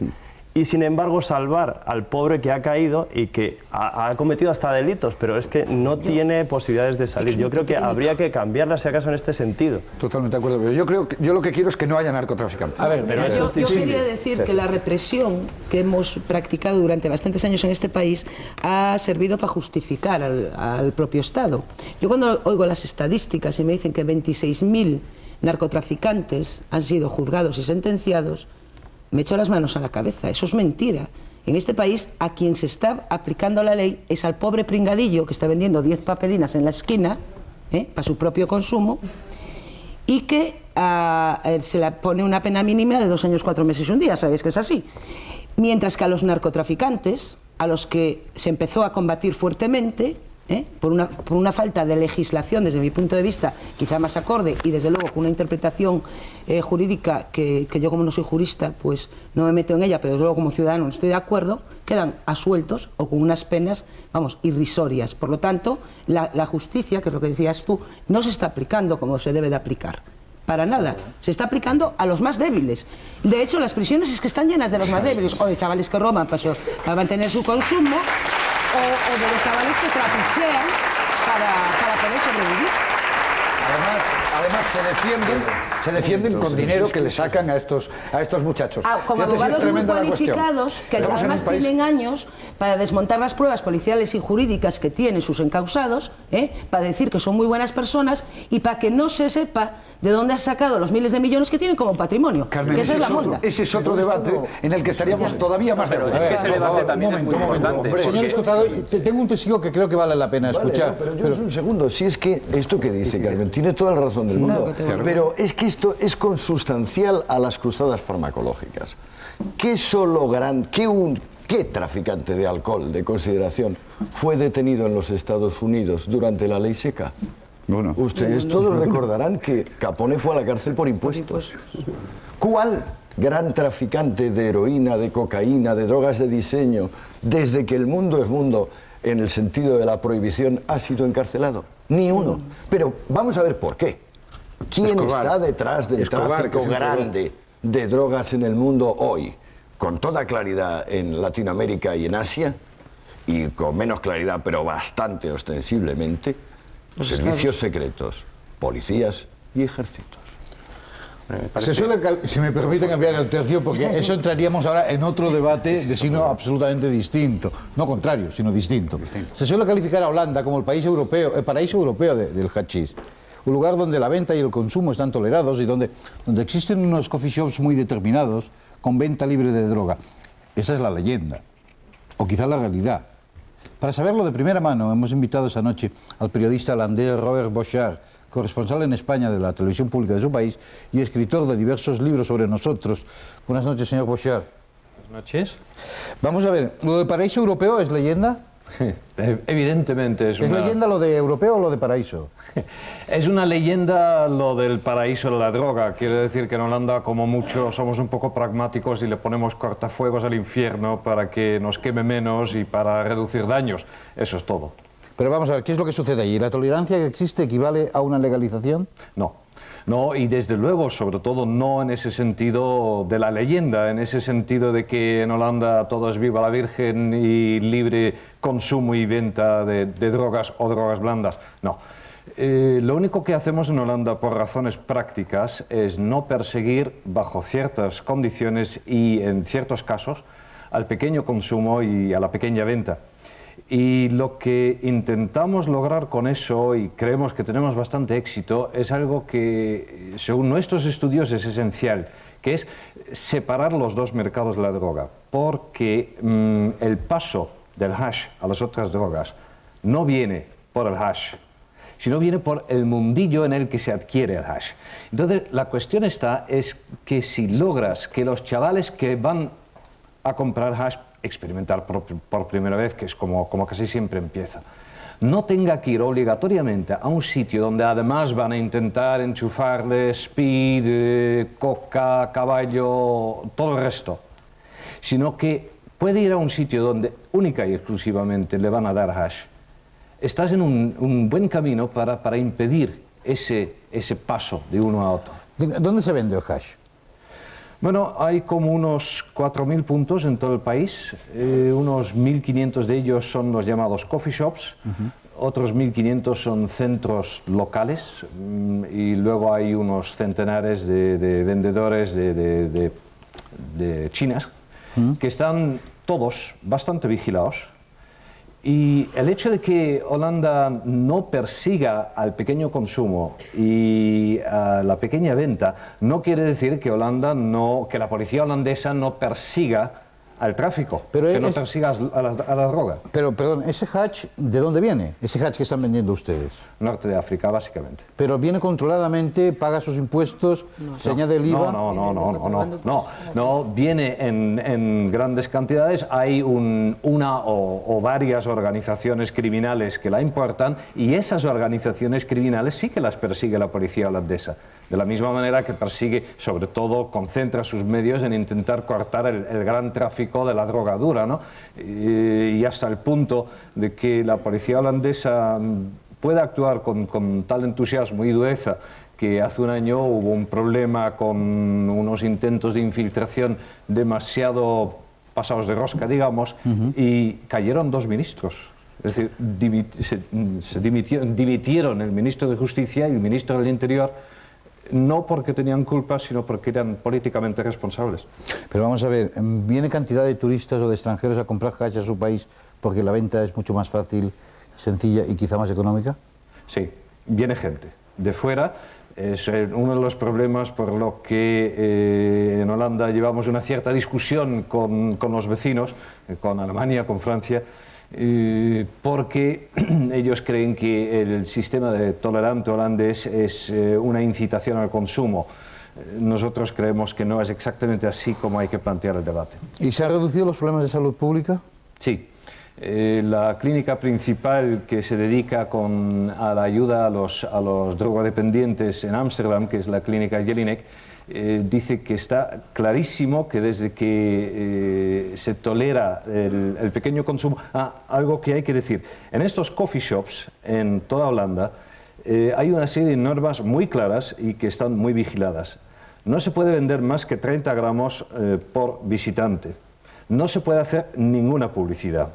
y sin embargo salvar al pobre que ha caído y que ha cometido hasta delitos, pero es que no tiene posibilidades de salir. Yo creo que habría que cambiarla, si acaso, en este sentido. Totalmente de acuerdo, pero yo lo que quiero es que no haya narcotraficantes. A ver, pero yo quería decir que la represión que hemos practicado durante bastantes años en este país ha servido para justificar al propio Estado. Yo cuando oigo las estadísticas y me dicen que 26.000 narcotraficantes han sido juzgados y sentenciados, me echo las manos a la cabeza. Eso es mentira. En este país, a quien se está aplicando la ley es al pobre pringadillo que está vendiendo 10 papelinas en la esquina, para su propio consumo, y que se le pone una pena mínima de 2 años, 4 meses y 1 día. Sabéis que es así. Mientras que a los narcotraficantes, a los que se empezó a combatir fuertemente, por una falta de legislación, desde mi punto de vista, quizá más acorde, y desde luego con una interpretación jurídica que yo, como no soy jurista, pues no me meto en ella, pero desde luego como ciudadano no estoy de acuerdo, quedan absueltos o con unas penas, vamos, irrisorias. Por lo tanto, la justicia, que es lo que decías tú, no se está aplicando como se debe de aplicar. Para nada. Se está aplicando a los más débiles. De hecho, las prisiones es que están llenas de los más débiles, o de chavales que roban para mantener su consumo, o de los chavales que trapichean para poder sobrevivir. Además se defienden con dinero que le sacan a estos muchachos. Como abogados muy cualificados, que además tienen años para desmontar las pruebas policiales y jurídicas que tienen sus encausados, para decir que son muy buenas personas y para que no se sepa de dónde han sacado los miles de millones que tienen como patrimonio. Carmen, que esa es la monda. Ese es otro debate en el que estaríamos todavía más de acuerdo. Es que ese debate también es muy importante. Señor Escotado, tengo un testigo que creo que vale la pena escuchar. Pero un segundo, si es que esto que dice Carmen tiene toda la razón del mundo, pero es que esto es consustancial a las cruzadas farmacológicas. ¿Qué traficante de alcohol de consideración fue detenido en los Estados Unidos durante la ley seca? Bueno, ustedes todos recordarán que Capone fue a la cárcel por impuestos. ¿Cuál gran traficante de heroína, de cocaína, de drogas de diseño, desde que el mundo es mundo, en el sentido de la prohibición, ha sido encarcelado? Ni uno. Pero vamos a ver por qué. ¿Quién está detrás del tráfico grande de drogas en el mundo hoy? Con toda claridad en Latinoamérica y en Asia, y con menos claridad, pero bastante ostensiblemente, servicios secretos, policías y ejércitos. Si me permiten cambiar el tercio, porque eso entraríamos ahora en otro debate de signo absolutamente distinto. No contrario, sino distinto. Se suele calificar a Holanda como el paraíso europeo del hachís. Un lugar donde la venta y el consumo están tolerados y donde existen unos coffee shops muy determinados con venta libre de droga. Esa es la leyenda, o quizá la realidad. Para saberlo de primera mano, hemos invitado esta noche al periodista holandés Robert Bochart, corresponsal en España de la televisión pública de su país y escritor de diversos libros sobre nosotros. Buenas noches, señor Bochart. Buenas noches. Vamos a ver, ¿lo de paraíso europeo es leyenda? Evidentemente es una... ¿Es leyenda lo de europeo o lo de paraíso? Es una leyenda lo del paraíso de la droga. Quiere decir que en Holanda, como mucho, somos un poco pragmáticos y le ponemos cortafuegos al infierno para que nos queme menos y para reducir daños. Eso es todo. Pero vamos a ver, ¿qué es lo que sucede allí? ¿La tolerancia que existe equivale a una legalización? No, y desde luego, sobre todo, no en ese sentido de la leyenda, en ese sentido de que en Holanda todo es viva la Virgen y libre consumo y venta de drogas o drogas blandas. No. Lo único que hacemos en Holanda por razones prácticas es no perseguir bajo ciertas condiciones y en ciertos casos al pequeño consumo y a la pequeña venta. Y lo que intentamos lograr con eso, y creemos que tenemos bastante éxito, es algo que, según nuestros estudios, es esencial, que es separar los dos mercados de la droga, porque el paso del hash a las otras drogas no viene por el hash, sino viene por el mundillo en el que se adquiere el hash. Entonces, la cuestión está es que si logras que los chavales que van a comprar hash, experimentar por primera vez, que es como casi siempre empieza, no tenga que ir obligatoriamente a un sitio donde además van a intentar enchufarle speed, coca, caballo, todo el resto, sino que puede ir a un sitio donde única y exclusivamente le van a dar hash. Estás en un buen camino para impedir ese paso de uno a otro. ¿Dónde se vende el hash? Bueno, hay como unos 4.000 puntos en todo el país, unos 1.500 de ellos son los llamados coffee shops, otros 1.500 son centros locales y luego hay unos centenares de vendedores de chinas que están todos bastante vigilados. Y el hecho de que Holanda no persiga al pequeño consumo y a la pequeña venta no quiere decir que la policía holandesa no persiga al tráfico, que no persiga a la droga. Pero, perdón, ¿ese hash de dónde viene? ¿Ese hash que están vendiendo ustedes? Norte de África, básicamente. ¿Pero viene controladamente, paga sus impuestos, se añade el IVA? No, viene en grandes cantidades. Hay una o varias organizaciones criminales que la importan y esas organizaciones criminales sí que las persigue la policía holandesa. De la misma manera que persigue, sobre todo, concentra sus medios en intentar cortar el gran tráfico de la droga dura, ¿no? Y hasta el punto de que la policía holandesa puede actuar con tal entusiasmo y dureza que hace un año hubo un problema con unos intentos de infiltración demasiado pasados de rosca, digamos, y cayeron 2 ministros. Es decir, dimitieron el ministro de Justicia y el ministro del Interior, no porque tenían culpa, sino porque eran políticamente responsables. Pero vamos a ver, ¿viene cantidad de turistas o de extranjeros a comprar hash a su país porque la venta es mucho más fácil, sencilla y quizá más económica? Sí, viene gente de fuera. Es uno de los problemas por lo que en Holanda llevamos una cierta discusión con los vecinos, con Alemania, con Francia, porque ellos creen que el sistema de tolerante holandés es una incitación al consumo. Nosotros creemos que no es exactamente así como hay que plantear el debate. ¿Y se han reducido los problemas de salud pública? Sí. La clínica principal que se dedica a la ayuda a los drogodependientes en Ámsterdam, que es la clínica Jelinek, dice que está clarísimo que desde que se tolera el pequeño consumo... algo que hay que decir, en estos coffee shops en toda Holanda hay una serie de normas muy claras y que están muy vigiladas. No se puede vender más que 30 gramos por visitante. No se puede hacer ninguna publicidad.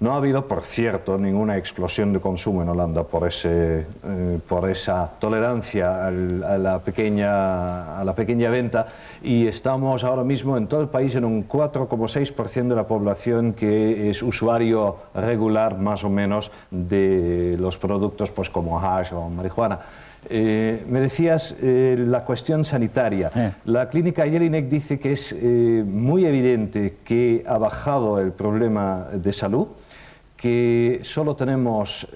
No ha habido, por cierto, ninguna explosión de consumo en Holanda por esa tolerancia a la pequeña venta, y estamos ahora mismo en todo el país en un 4,6% de la población que es usuario regular, más o menos, de los productos pues, como hash o marihuana. Me decías la cuestión sanitaria. La clínica Jelinek dice que es muy evidente que ha bajado el problema de salud, que solo tenemos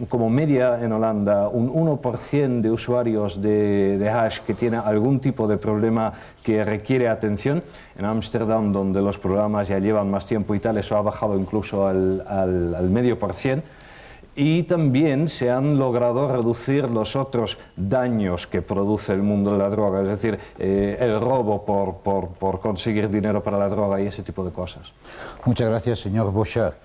como media en Holanda un 1% de usuarios de hash que tiene algún tipo de problema que requiere atención. En Ámsterdam, donde los programas ya llevan más tiempo y tal, eso ha bajado incluso al 0,5%. Y también se han logrado reducir los otros daños que produce el mundo de la droga, es decir, el robo por conseguir dinero para la droga y ese tipo de cosas. Muchas gracias, señor Bochart.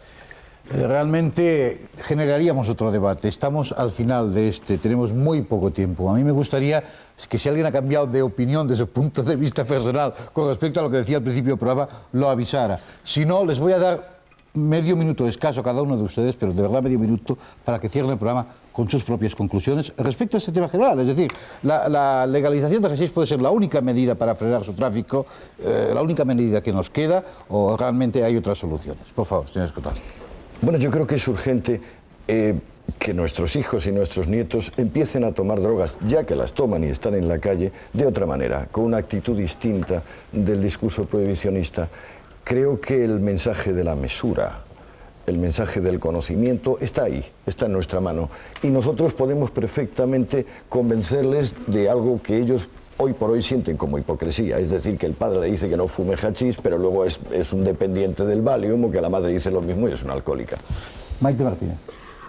Realmente generaríamos otro debate. Estamos al final de tenemos muy poco tiempo. A mí me gustaría que si alguien ha cambiado de opinión desde su punto de vista personal con respecto a lo que decía al principio del programa, lo avisara. Si no, les voy a dar medio minuto escaso a cada uno de ustedes, pero de verdad medio minuto, para que cierren el programa con sus propias conclusiones respecto a este tema general. Es decir, la legalización de hashish puede ser la única medida para frenar su tráfico, la única medida que nos queda, o realmente hay otras soluciones. Por favor, señor Escotar. Bueno, yo creo que es urgente que nuestros hijos y nuestros nietos empiecen a tomar drogas, ya que las toman y están en la calle, de otra manera, con una actitud distinta del discurso prohibicionista. Creo que el mensaje de la mesura, el mensaje del conocimiento está ahí, está en nuestra mano. Y nosotros podemos perfectamente convencerles de algo que ellos hoy por hoy sienten como hipocresía. Es decir, que el padre le dice que no fume hachís, pero luego es un dependiente del Valium, o que la madre dice lo mismo y es una alcohólica. Maite Martínez.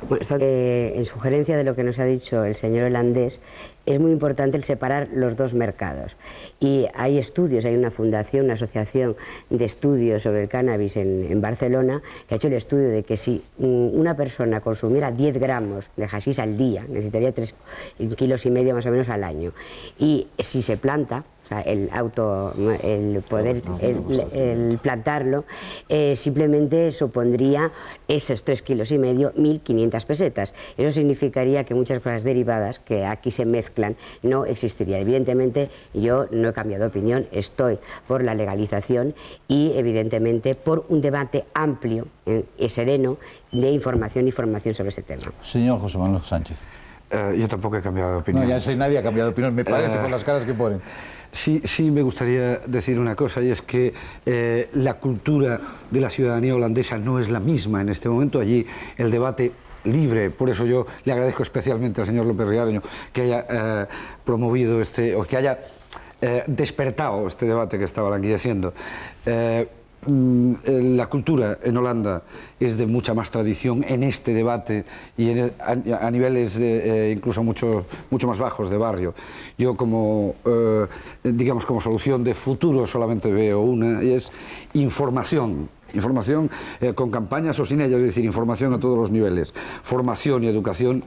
Bueno, en sugerencia de lo que nos ha dicho el señor holandés, es muy importante el separar los dos mercados. Y hay estudios, hay una fundación, una asociación de estudios sobre el cannabis en Barcelona, que ha hecho el estudio de que si una persona consumiera 10 gramos de hachís al día, necesitaría 3,5 kilos más o menos al año. Y si se planta, el poder plantarlo, simplemente supondría esos 3,5 kilos, 1.500 pesetas. Eso significaría que muchas cosas derivadas que aquí se mezclan no existirían. Evidentemente, yo no he cambiado de opinión, estoy por la legalización y, evidentemente, por un debate amplio y sereno de información y formación sobre ese tema. Señor José Manuel Sánchez. Yo tampoco he cambiado de opinión. No, ya sé, nadie ha cambiado de opinión, me parece, por las caras que ponen. Sí, me gustaría decir una cosa, y es que la cultura de la ciudadanía holandesa no es la misma en este momento. Allí el debate libre, por eso yo le agradezco especialmente al señor López Riareño que haya promovido o que haya despertado este debate que estaba languideciendo. La cultura en Holanda es de mucha más tradición en este debate y a niveles incluso mucho más bajos de barrio. Yo digamos como solución de futuro solamente veo una, y es información con campañas o sin ellas, es decir, información a todos los niveles, formación y educación,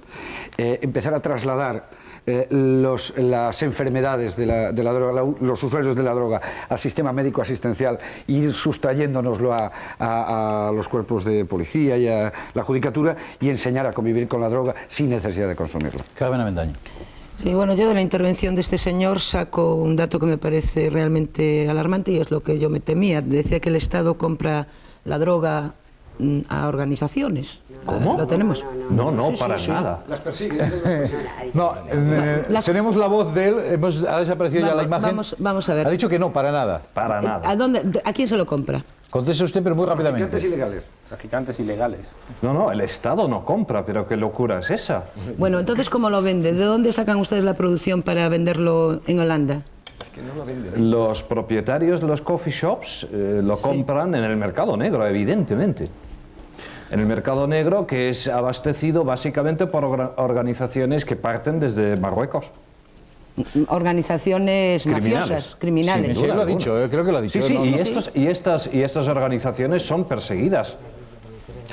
empezar a trasladar las enfermedades de la droga, los usuarios de la droga al sistema médico asistencial, ir sustrayéndonoslo a los cuerpos de policía y a la judicatura, y enseñar a convivir con la droga sin necesidad de consumirla. Carmen Avendaño. Sí, bueno, yo de la intervención de este señor saco un dato que me parece realmente alarmante, y es lo que yo me temía. Decía que el Estado compra la droga a organizaciones. ¿Cómo? ¿Lo tenemos? No, para nada. Las persigue. Tenemos la voz de él, ha desaparecido ya la imagen. Vamos a ver. Ha dicho que no, para nada. Para nada. ¿A quién se lo compra? Conteste usted, pero muy rápidamente. Traficantes ilegales. No, el Estado no compra, pero ¿qué locura es esa? Bueno, entonces, ¿cómo lo vende? ¿De dónde sacan ustedes la producción para venderlo en Holanda? Los propietarios de los coffee shops lo compran en el mercado negro, evidentemente. En el mercado negro, que es abastecido básicamente por organizaciones que parten desde Marruecos. Organizaciones mafiosas, criminales. Sí, lo ha dicho, creo que lo ha dicho. Sí. Y estas organizaciones son perseguidas.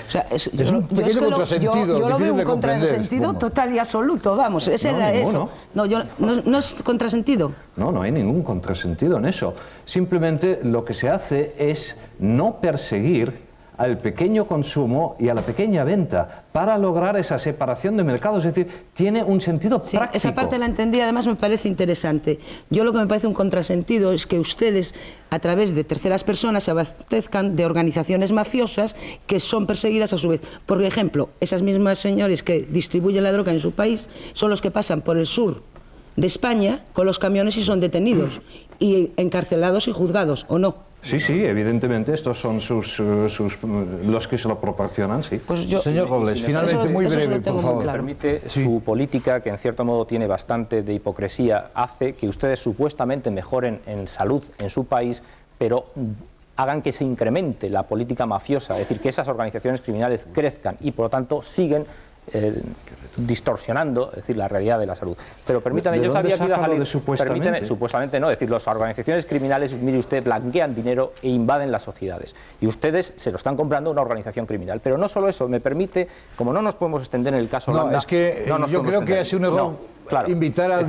O sea, es un pequeño contrasentido. Yo lo veo un contrasentido total y absoluto, vamos. Ese era eso. No es contrasentido. No hay ningún contrasentido en eso. Simplemente lo que se hace es no perseguir al pequeño consumo y a la pequeña venta para lograr esa separación de mercados. Es decir, tiene un sentido práctico. Esa parte la entendí, además me parece interesante. Yo lo que me parece un contrasentido es que ustedes, a través de terceras personas, se abastezcan de organizaciones mafiosas que son perseguidas a su vez. Por ejemplo, esas mismas señores que distribuyen la droga en su país son los que pasan por el sur de España con los camiones y son detenidos y encarcelados y juzgados, ¿o no? Sí, evidentemente, estos son los que se lo proporcionan, sí. Pues señor Robles, finalmente, muy breve, por favor. Me permite, su política, que en cierto modo tiene bastante de hipocresía, hace que ustedes supuestamente mejoren en salud en su país, pero hagan que se incremente la política mafiosa, es decir, que esas organizaciones criminales crezcan y, por lo tanto, siguen distorsionando, es decir, la realidad de la salud. Pero permítame, yo sabía que iba a salir... Supuestamente no, es decir, las organizaciones criminales, mire usted, blanquean dinero e invaden las sociedades. Y ustedes se lo están comprando a una organización criminal. Pero no solo eso, me permite, como no nos podemos extender en el caso Holanda... No, es que yo creo que ha sido un error invitar al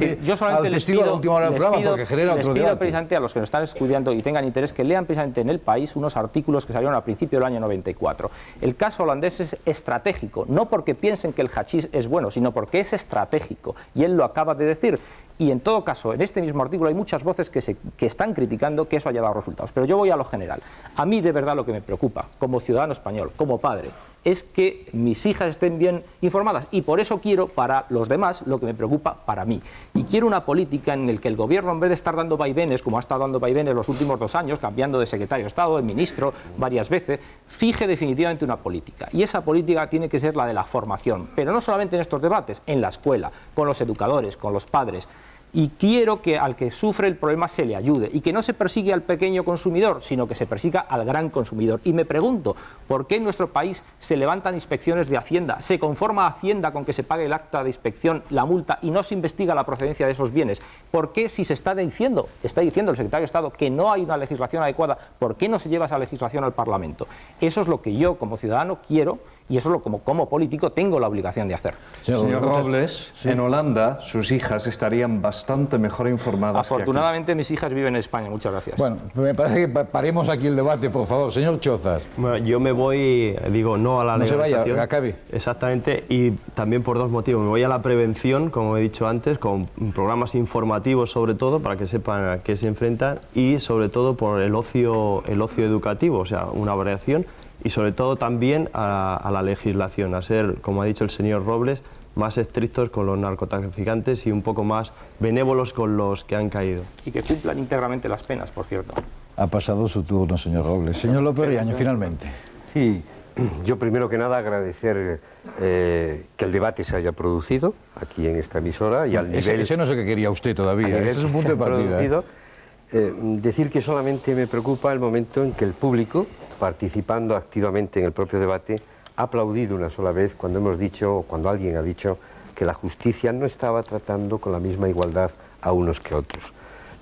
testigo a la última hora del programa, porque genera otro debate. Les pido precisamente a los que nos están estudiando y tengan interés que lean precisamente en El País unos artículos que salieron al principio del año 94. El caso holandés es estratégico, no porque piensen que el hachís es bueno, sino porque es estratégico, y él lo acaba de decir. Y en todo caso, en este mismo artículo hay muchas voces que están criticando que eso haya dado resultados. Pero yo voy a lo general. A mí de verdad lo que me preocupa, como ciudadano español, como padre, es que mis hijas estén bien informadas y por eso quiero para los demás lo que me preocupa para mí. Y quiero una política en la que el gobierno, en vez de estar dando vaivenes, como ha estado dando vaivenes los últimos 2 años, cambiando de secretario de Estado, de ministro varias veces, fije definitivamente una política. Y esa política tiene que ser la de la formación, pero no solamente en estos debates, en la escuela, con los educadores, con los padres. Y quiero que al que sufre el problema se le ayude y que no se persigue al pequeño consumidor, sino que se persiga al gran consumidor. Y me pregunto, ¿por qué en nuestro país se levantan inspecciones de Hacienda? ¿Se conforma Hacienda con que se pague el acta de inspección, la multa, y no se investiga la procedencia de esos bienes? ¿Por qué, si está diciendo el secretario de Estado que no hay una legislación adecuada, por qué no se lleva esa legislación al Parlamento? Eso es lo que yo como ciudadano quiero. Y eso es lo como político tengo la obligación de hacer. Señor Robles, sí. En Holanda sus hijas estarían bastante mejor informadas. Afortunadamente mis hijas viven en España, muchas gracias. Bueno, me parece que paremos aquí el debate, por favor. Señor Chozas. Bueno, yo me voy, no a la legalización. No se vaya, acabe. Exactamente, y también por 2 motivos. Me voy a la prevención, como he dicho antes, con programas informativos sobre todo, para que sepan a qué se enfrentan, y sobre todo por el ocio educativo, o sea, una variación. Y sobre todo también a la legislación, a ser, como ha dicho el señor Robles, más estrictos con los narcotraficantes y un poco más benévolos con los que han caído. Y que cumplan íntegramente las penas, por cierto. Ha pasado su turno, señor Robles. Señor López Riaño, finalmente. Sí, yo primero que nada agradecer que el debate se haya producido aquí en esta emisora y al nivel... Ese no sé qué quería usted todavía, ese es un punto de partida. Decir que solamente me preocupa el momento en que el público, participando activamente en el propio debate, ha aplaudido una sola vez cuando hemos dicho, o cuando alguien ha dicho, que la justicia no estaba tratando con la misma igualdad a unos que a otros.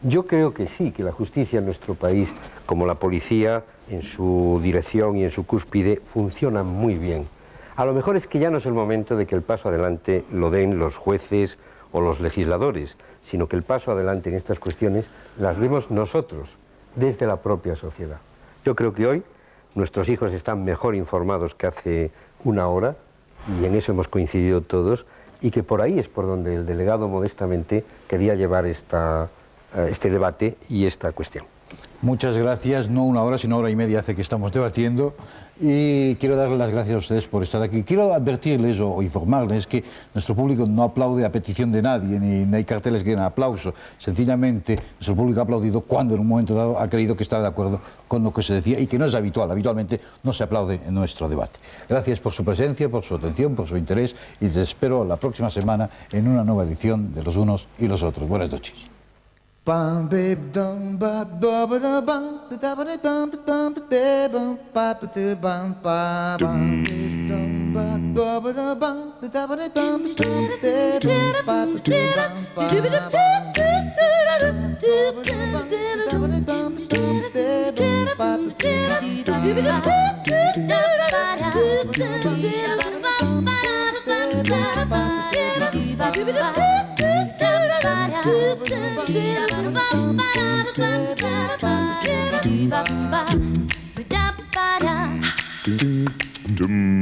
Yo creo que sí, que la justicia en nuestro país, como la policía en su dirección y en su cúspide, funciona muy bien. A lo mejor es que ya no es el momento de que el paso adelante lo den los jueces o los legisladores, sino que el paso adelante en estas cuestiones las demos nosotros, desde la propia sociedad. Yo creo que hoy nuestros hijos están mejor informados que hace una hora, y en eso hemos coincidido todos, y que por ahí es por donde el delegado modestamente quería llevar este debate y esta cuestión. Muchas gracias, no una hora, sino 1 hora y media hace que estamos debatiendo, y quiero darles las gracias a ustedes por estar aquí. Quiero advertirles o informarles que nuestro público no aplaude a petición de nadie, ni hay carteles que den aplauso. Sencillamente, nuestro público ha aplaudido cuando en un momento dado ha creído que estaba de acuerdo con lo que se decía, y que no es habitual. Habitualmente no se aplaude en nuestro debate. Gracias por su presencia, por su atención, por su interés, y les espero la próxima semana en una nueva edición de Los Unos y los Otros. Buenas noches. Bum babe dum ba da ba da bum da ba da dum dum da bum ba ba da bum ba bum dum ba da ba da bum da ba da dum dum da bum ba ba Dum